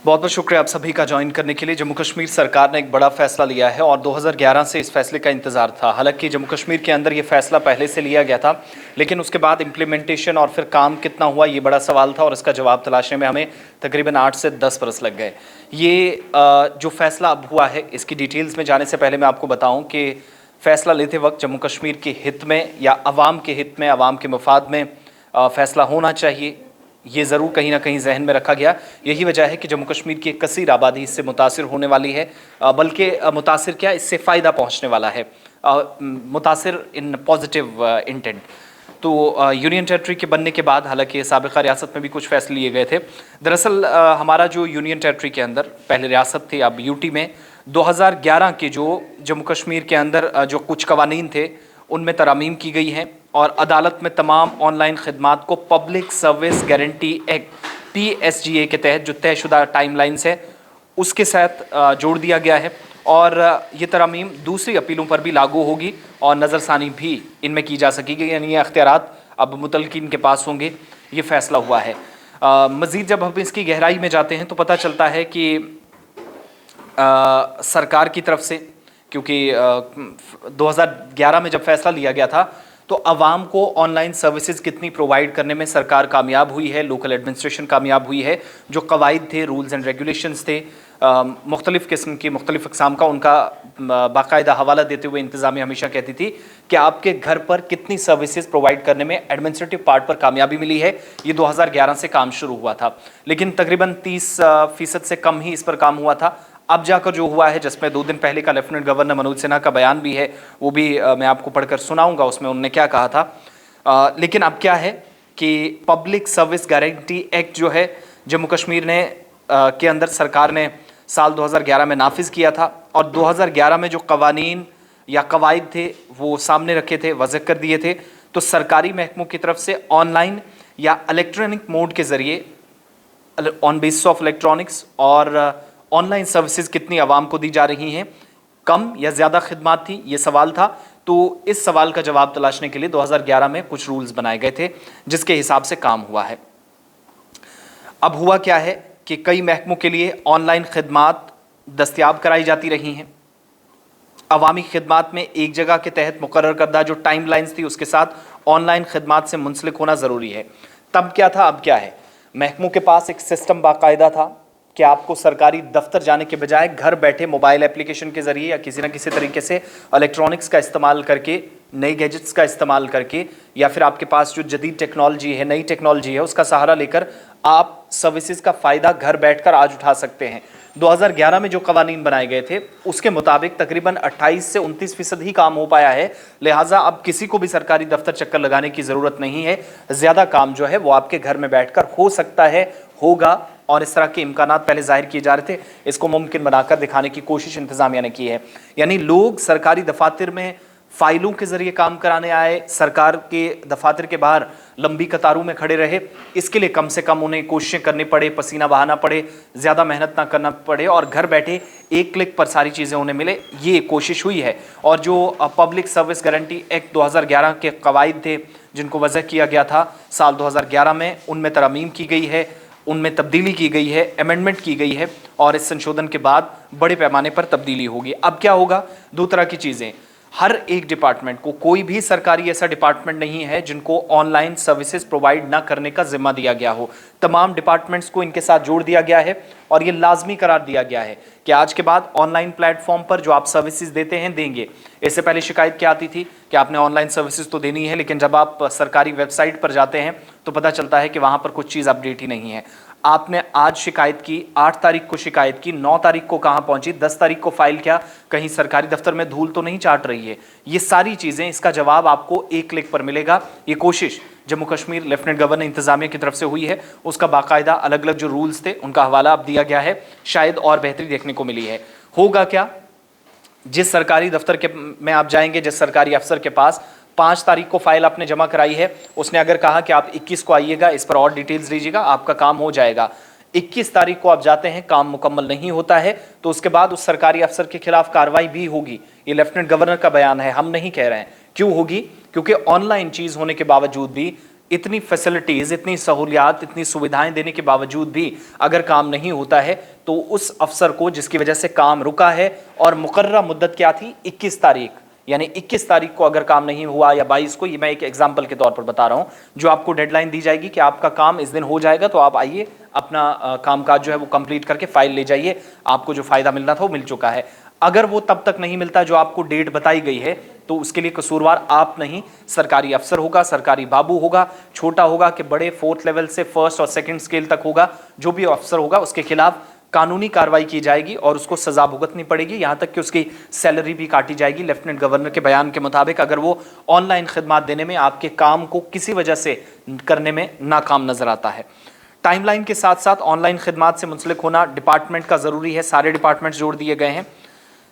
बहुत बहुत शुक्रिया आप सभी का ज्वाइन करने के लिए। जम्मू कश्मीर सरकार ने एक बड़ा फैसला लिया है और 2011 से इस फैसले का इंतजार था। हालांकि जम्मू कश्मीर के अंदर ये फैसला पहले से लिया गया था, लेकिन उसके बाद इम्प्लीमेंटेशन और फिर काम कितना हुआ ये बड़ा सवाल था और इसका जवाब तलाशने में हमें तकरीबन 8 से 10 बरस लग गए। ये जो फैसला अब हुआ है इसकी डिटेल्स में जाने से पहले मैं आपको बताऊँ कि फ़ैसला लेते वक्त जम्मू कश्मीर के हित में या आवाम के हित में, आवाम के मफाद में फ़ैसला होना चाहिए, ये ज़रूर कहीं ना कहीं जहन में रखा गया। यही वजह है कि जम्मू कश्मीर की एक कसीर आबादी इससे मुतासिर होने वाली है, बल्कि मुतासिर क्या, इससे फ़ायदा पहुंचने वाला है, मुतासिर इन पॉजिटिव इंटेंट। तो यूनियन टेरिटरी के बनने के बाद हालांकि साबिक़ा रियासत में भी कुछ फैसले लिए गए थे। दरअसल हमारा जो यूनियन टेरिटरी के अंदर पहले रियासत थी, अब यूटी में 2011 के जो जम्मू कश्मीर के अंदर जो कुछ कवानीन थे उनमें तरमीम की गई हैं और अदालत में तमाम ऑनलाइन खदमात को public service guarantee act PSGA के तहत जो तयशुदा टाइमलाइंस है उसके साथ जोड़ दिया गया है और ये तरमीम दूसरी अपीलों पर भी लागू होगी और नज़रसानी भी इनमें की जा सकेगी, यानी ये अख्तियारात अब मुतलकिन के पास होंगे। ये फ़ैसला हुआ है। मज़ीद जब हम इसकी गहराई में जाते हैं तो पता चलता है कि सरकार की तरफ से, क्योंकि 2011 में जब फैसला लिया गया था तो आवाम को ऑनलाइन सर्विसेज कितनी प्रोवाइड करने में सरकार कामयाब हुई है, लोकल एडमिनिस्ट्रेशन कामयाब हुई है। जो कवायद थे, रूल्स एंड रेगुलेशंस थे, मुख्तलिफ़ किस्म की मुख्तलिफ़ अक़साम का, उनका बाकायदा हवाला देते हुए इंतज़ामिया हमेशा कहती थी कि आपके घर पर कितनी सर्विसेज प्रोवाइड करने में एडमिनिस्ट्रेटिव पार्ट पर कामयाबी मिली है। ये 2011 से काम शुरू हुआ था, लेकिन तकरीबन 30% से कम ही इस पर काम हुआ था। अब जाकर जो हुआ है, जिसमें 2 दिन पहले का लेफ्टिनेंट गवर्नर मनोज सिन्हा का बयान भी है, वो भी मैं आपको पढ़कर सुनाऊंगा, उसमें उन्होंने क्या कहा था। लेकिन अब क्या है कि पब्लिक सर्विस गारंटी एक्ट जो है जम्मू कश्मीर ने के अंदर सरकार ने साल 2011 में नाफिज किया था और 2011 में जो कवानीन या कवायद थे वो सामने रखे थे, वज़ह कर दिए थे। तो सरकारी महकमों की तरफ से ऑनलाइन या इलेक्ट्रॉनिक मोड के ज़रिए, ऑन बेसिस ऑफ इलेक्ट्रॉनिक्स, और ऑनलाइन सर्विसेज कितनी आवाम को दी जा रही हैं, कम या ज़्यादा खिदमात थी, ये सवाल था। तो इस सवाल का जवाब तलाशने के लिए 2011 में कुछ रूल्स बनाए गए थे जिसके हिसाब से काम हुआ है। अब हुआ क्या है कि कई महकमों के लिए ऑनलाइन खिदमात दस्तयाब कराई जाती रही हैं। अवामी खिदमात में एक जगह के तहत मुकर्रर करदा जो टाइम लाइन्स थी उसके साथ ऑनलाइन खिदमात से मुंसलिक होना ज़रूरी है। तब क्या था, अब क्या है, महकमों के पास एक सिस्टम बाकायदा था कि आपको सरकारी दफ्तर जाने के बजाय घर बैठे मोबाइल एप्लीकेशन के ज़रिए या किसी न किसी तरीके से इलेक्ट्रॉनिक्स का इस्तेमाल करके, नई गैजेट्स का इस्तेमाल करके, या फिर आपके पास जो जदीद टेक्नोलॉजी है, नई टेक्नोलॉजी है, उसका सहारा लेकर आप सर्विसेज का फ़ायदा घर बैठकर आज उठा सकते हैं। 2011 में जो कवानीन बनाए गए थे उसके मुताबिक तकरीबन 28 से 29% ही काम हो पाया है। लिहाजा अब किसी को भी सरकारी दफ्तर चक्कर लगाने की ज़रूरत नहीं है। ज़्यादा काम जो है वो आपके घर में बैठकर हो सकता है, होगा, और इस तरह के इम्कानात पहले जाहिर किए जा रहे थे, इसको मुमकिन बनाकर दिखाने की कोशिश इंतज़ामिया ने की है। यानी लोग सरकारी दफातर में फ़ाइलों के ज़रिए काम कराने आए, सरकार के दफातर के बाहर लंबी कतारों में खड़े रहे, इसके लिए कम से कम उन्हें कोशिशें करनी पड़े, पसीना बहाना पड़े, ज़्यादा मेहनत ना करना पड़े और घर बैठे एक क्लिक पर सारी चीज़ें उन्हें मिले, ये कोशिश हुई है। और जो पब्लिक सर्विस गारंटी एक्ट 2011 के कवायद थे जिनको वज़ह किया गया था साल 2011 में, उनमें तरमीम की गई है, उनमें तब्दीली की गई है, अमेंडमेंट की गई है और इस संशोधन के बाद बड़े पैमाने पर तब्दीली होगी। अब क्या होगा, 2 तरह की चीज़ें। हर एक डिपार्टमेंट को, कोई भी सरकारी ऐसा डिपार्टमेंट नहीं है जिनको ऑनलाइन सर्विसेज प्रोवाइड ना करने का जिम्मा दिया गया हो। तमाम डिपार्टमेंट्स को इनके साथ जोड़ दिया गया है और ये लाजमी करार दिया गया है कि आज के बाद ऑनलाइन प्लेटफॉर्म पर जो आप सर्विसेज देते हैं, देंगे। इससे पहले शिकायत क्या आती थी कि आपने ऑनलाइन सर्विसेज तो देनी है, लेकिन जब आप सरकारी वेबसाइट पर जाते हैं तो पता चलता है कि वहाँ पर कुछ चीज़ अपडेट ही नहीं है। आपने आज शिकायत की, 8 तारीख को शिकायत की, 9 तारीख को कहाँ पहुंची, 10 तारीख को फाइल क्या, कहीं सरकारी दफ्तर में धूल तो नहीं चाट रही है। ये सारी चीज़ें, इसका जवाब आपको एक क्लिक पर मिलेगा। ये कोशिश जम्मू कश्मीर लेफ्टिनेंट गवर्नर इंतजामिया की तरफ से हुई है, उसका बाकायदा अलग अलग जो रूल्स थे उनका हवाला अब दिया गया है, शायद और बेहतरी देखने को मिली है। होगा क्या, जिस सरकारी दफ्तर के में आप जाएंगे, जिस सरकारी अफसर के पास 5 तारीख को फाइल आपने जमा कराई है, उसने अगर कहा कि आप 21 को आइएगा, इस पर और डिटेल्स दीजिएगा, आपका काम हो जाएगा। 21 तारीख को आप जाते हैं, काम मुकम्मल नहीं होता है तो उसके बाद उस सरकारी अफसर के खिलाफ कार्रवाई भी होगी। ये लेफ्टिनेंट गवर्नर का बयान है, हम नहीं कह रहे हैं। क्यों होगी? क्योंकि ऑनलाइन चीज़ होने के बावजूद भी इतनी फैसिलिटीज़, इतनी सहूलियात, इतनी सुविधाएं देने के बावजूद भी अगर काम नहीं होता है तो उस अफसर को जिसकी वजह से काम रुका है, और मुकर्ररा मुद्दत क्या थी 21 तारीख, यानी 21 तारीख को अगर काम नहीं हुआ या 22 को, ये मैं एक एग्जाम्पल के तौर पर बता रहा हूँ, जो आपको डेडलाइन दी जाएगी कि आपका काम इस दिन हो जाएगा तो आप आइए अपना कामकाज जो है वो कंप्लीट करके फाइल ले जाइए, आपको जो फ़ायदा मिलना था वो मिल चुका है। अगर वो तब तक नहीं मिलता जो आपको डेट बताई गई है तो उसके लिए कसूरवार आप नहीं, सरकारी अफसर होगा, सरकारी बाबू होगा, छोटा होगा कि बड़े 4th लेवल से 1st और 2nd स्केल तक होगा, जो भी अफसर होगा उसके खिलाफ कानूनी कार्रवाई की जाएगी और उसको सजा भुगतनी पड़ेगी, यहाँ तक कि उसकी सैलरी भी काटी जाएगी। लेफ्टिनेंट गवर्नर के बयान के मुताबिक अगर वो ऑनलाइन खिदमत देने में, आपके काम को किसी वजह से करने में नाकाम नजर आता है। टाइमलाइन के साथ साथ ऑनलाइन खिदमत से मुंसलिक होना डिपार्टमेंट का ज़रूरी है, सारे डिपार्टमेंट्स जोड़ दिए गए हैं।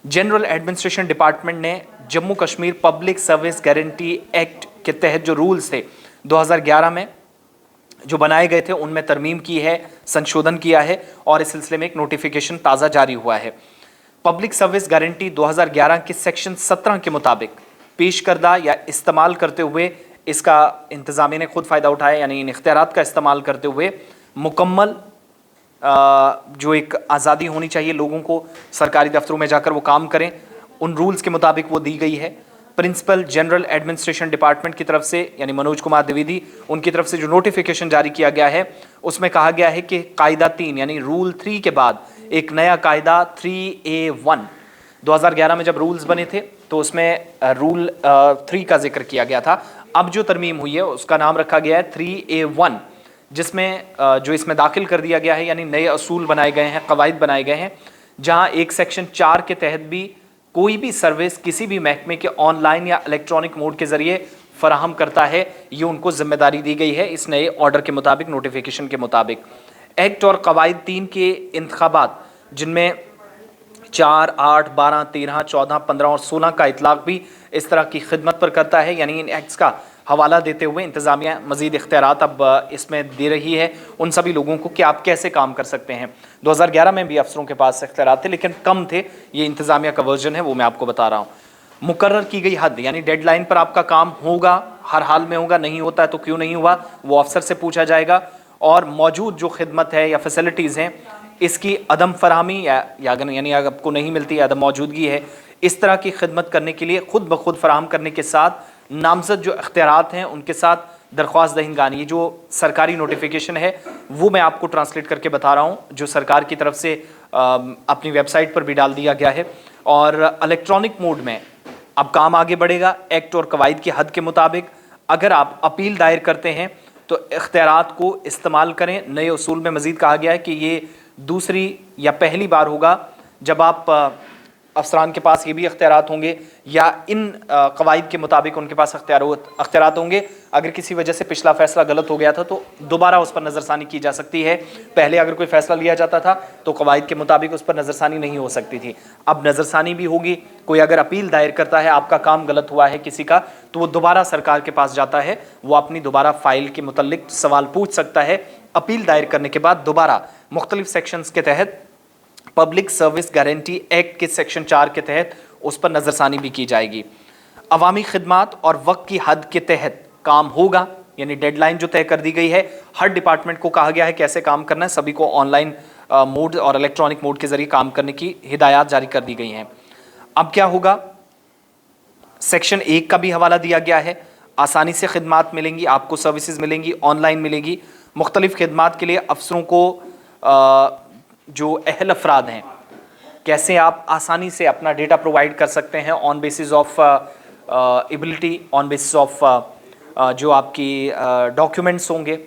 जनरल एडमिनिस्ट्रेशन डिपार्टमेंट ने Jammu Kashmir public service guarantee act के तहत जो रूल्स थे 2011 में जो बनाए गए थे उनमें तरमीम की है, संशोधन किया है और इस सिलसिले में एक नोटिफिकेशन ताज़ा जारी हुआ है। पब्लिक सर्विस गारंटी 2011 के सेक्शन 17 के मुताबिक पेश करदा या इस्तेमाल करते हुए इसका इंतज़ामिया ने खुद फ़ायदा उठाया, यानी इन इख्तियारात का इस्तेमाल करते हुए मुकम्मल जो एक आज़ादी होनी चाहिए लोगों को, सरकारी दफ्तरों में जाकर वो काम करें, उन रूल्स के मुताबिक वो दी गई है। प्रिंसिपल जनरल एडमिनिस्ट्रेशन डिपार्टमेंट की तरफ से, यानी मनोज कुमार द्विवेदी, उनकी तरफ से जो नोटिफिकेशन जारी किया गया है उसमें कहा गया है कि कायदा 3 यानी रूल 3 के बाद एक नया कायदा 3A1, 2011 में जब रूल्स बने थे तो उसमें रूल 3 का जिक्र किया गया था। अब जो तरमीम हुई है उसका नाम रखा गया है 3A1, जिसमें जो इसमें दाखिल कर दिया गया है, यानी नए असूल बनाए गए हैं, कवायद बनाए गए हैं, जहां एक सेक्शन 4 के तहत भी कोई भी सर्विस किसी भी महकमे के ऑनलाइन या इलेक्ट्रॉनिक मोड के जरिए फराहम करता है, ये उनको जिम्मेदारी दी गई है इस नए ऑर्डर के मुताबिक, नोटिफिकेशन के मुताबिक। एक्ट और कवायद 3 के इंतखाबात जिनमें 4, 8, 12, 13, 14, 15 और 16 का इतलाक भी इस तरह की खिदमत पर करता है, यानी इन एक्ट्स का हवाला देते हुए इंतज़ामिया मज़ीद इख्तियारात अब इसमें दे रही है उन सभी लोगों को कि आप कैसे काम कर सकते हैं। 2011 में भी अफसरों के पास इख्तियारात थे लेकिन कम थे, ये इंतज़ामिया का वर्जन है वो मैं आपको बता रहा हूँ। मुकर्रर की गई हद यानी डेडलाइन पर आपका काम होगा, हर हाल में होगा, नहीं होता है तो क्यों नहीं हुआ वो अफसर से पूछा जाएगा, और मौजूद जो खिदमत है या फैसिलिटीज़ हैं इसकी अदम फरहमी या यानी आपको नहीं मिलती, अदम मौजूदगी है, इस तरह की खिदमत करने के लिए खुद ब खुद फराहम करने के साथ नामजद जो इख्तियारात हैं उनके साथ दरख्वास्त दहिंदगानी, ये जो सरकारी नोटिफिकेशन है वो मैं आपको ट्रांसलेट करके बता रहा हूँ, जो सरकार की तरफ से अपनी वेबसाइट पर भी डाल दिया गया है। और इलेक्ट्रॉनिक मोड में अब काम आगे बढ़ेगा एक्ट और कवायद की हद के मुताबिक। अगर आप अपील दायर करते हैं तो इख्तियारात को इस्तेमाल करें। नए उसूल में मज़ीद कहा गया है कि ये दूसरी या पहली बार होगा जब आप अफसरान के पास ये भी इख्तियारात होंगे या इन कवायद के मुताबिक उनके पास इख्तियारात होंगे। अगर किसी वजह से पिछला फैसला गलत हो गया था तो दोबारा उस पर नज़रसानी की जा सकती है। पहले अगर कोई फैसला लिया जाता था तो कवायद के मुताबिक उस पर नज़रसानी नहीं हो सकती थी, अब नज़रसानी भी होगी। कोई अगर अपील दायर करता है, आपका काम गलत हुआ है किसी का, तो वो दोबारा सरकार के पास जाता है, वो अपनी दोबारा फाइल के मुतल्लिक सवाल पूछ सकता है। अपील दायर करने के बाद दोबारा मुख्तलिफ सेक्शंस के तहत पब्लिक सर्विस गारंटी एक्ट के सेक्शन 4 के तहत उस पर नज़रसानी भी की जाएगी। अवामी खिदमात और वक्त की हद के तहत काम होगा, यानी डेडलाइन जो तय कर दी गई है, हर डिपार्टमेंट को कहा गया है कैसे काम करना है, सभी को ऑनलाइन मोड और इलेक्ट्रॉनिक मोड के जरिए काम करने की हिदायत जारी कर दी गई हैं। अब क्या होगा, सेक्शन 1 का भी हवाला दिया गया है, आसानी से खिदमात मिलेंगी, आपको सर्विसेज मिलेंगी, ऑनलाइन मिलेगी। मुख्तलिफ खिदमात के लिए अफसरों को जो अहल अफराद हैं कैसे आप आसानी से अपना डेटा प्रोवाइड कर सकते हैं on basis of ability, on basis of जो आपकी डॉक्यूमेंट्स होंगे,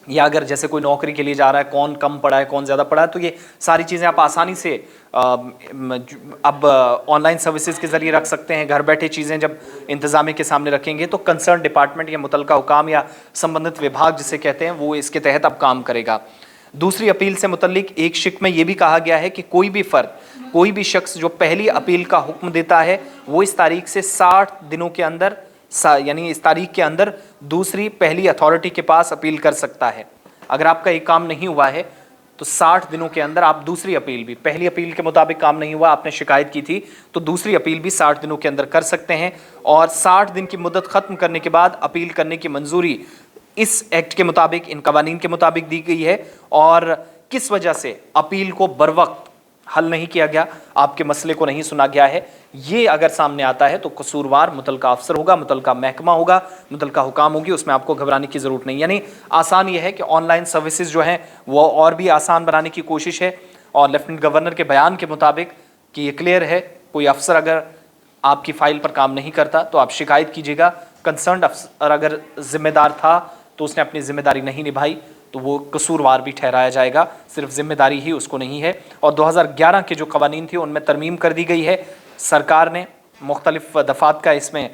या अगर जैसे कोई नौकरी के लिए जा रहा है, कौन कम पढ़ा है कौन ज़्यादा पढ़ा है, तो ये सारी चीज़ें आप आसानी से अब ऑनलाइन सर्विसेज के ज़रिए रख सकते हैं। घर बैठे चीज़ें जब इंतज़ामिया के सामने रखेंगे तो कंसर्न डिपार्टमेंट या मुतलका हुकाम या संबंधित विभाग जिसे कहते हैं वो इसके तहत अब काम करेगा। दूसरी अपील से मुतल्लिक एक शिक में यह भी कहा गया है कि कोई भी फ़र्द, कोई भी शख्स जो पहली अपील का हुक्म देता है वो इस तारीख से 60 दिनों के अंदर, यानी इस तारीख के अंदर दूसरी पहली अथॉरिटी के पास अपील कर सकता है। अगर आपका एक काम नहीं हुआ है तो 60 दिनों के अंदर आप दूसरी अपील भी, पहली अपील के मुताबिक काम नहीं हुआ, आपने शिकायत की थी, तो दूसरी अपील भी 60 दिनों के अंदर कर सकते हैं। और 60 दिन की मुद्दत ख़त्म करने के बाद अपील करने की मंजूरी इस एक्ट के मुताबिक, इन कवानीन के मुताबिक दी गई है और किस वजह से अपील को बर वक्त हल नहीं किया गया, आपके मसले को नहीं सुना गया है, ये अगर सामने आता है तो कसूरवार मुतलका अफसर होगा, मुतलका महकमा होगा, मुतलका हुकाम होगी, उसमें आपको घबराने की ज़रूरत नहीं। यानी आसान ये है कि ऑनलाइन सर्विसेज जो हैं वो और भी आसान बनाने की कोशिश है। और लेफ्टिनेंट गवर्नर के बयान के मुताबिक कि ये क्लियर है, कोई अफसर अगर आपकी फ़ाइल पर काम नहीं करता तो आप शिकायत कीजिएगा। कंसर्न्ड अफसर अगर जिम्मेदार था तो उसने अपनी जिम्मेदारी नहीं निभाई तो वो कसूरवार भी ठहराया जाएगा, सिर्फ जिम्मेदारी ही उसको नहीं है। और 2011 के जो कवानीन थे उनमें तरमीम कर दी गई है। सरकार ने मुख्तलिफ दफ़ात का इसमें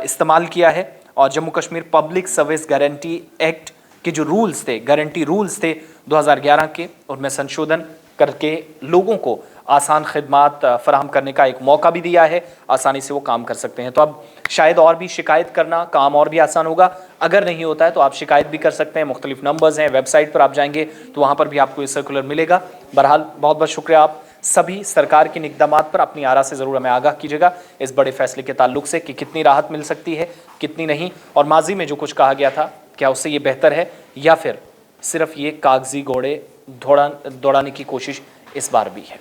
इस्तेमाल किया है और Jammu Kashmir public service guarantee act के जो रूल्स थे, गारंटी रूल्स थे 2011 के, उनमें संशोधन करके लोगों को आसान खिदमात फराहम करने का एक मौका भी दिया है, आसानी से वो काम कर सकते हैं। तो अब शायद और भी शिकायत करना, काम और भी आसान होगा। अगर नहीं होता है तो आप शिकायत भी कर सकते हैं, मुख्तलिफ नंबर्स हैं, वेबसाइट पर आप जाएंगे तो वहाँ पर भी आपको ये सर्कुलर मिलेगा। बहरहाल बहुत बहुत शुक्रिया, आप सभी सरकार के इक़दामात पर अपनी आरा से ज़रूर हमें आगाह कीजिएगा इस बड़े फैसले के ताल्लुक से कि कितनी राहत मिल सकती है, कितनी नहीं, और माजी में जो कुछ कहा गया था क्या उससे ये बेहतर है या फिर सिर्फ ये कागजी घोड़े दौड़ाने की कोशिश इस बार भी है।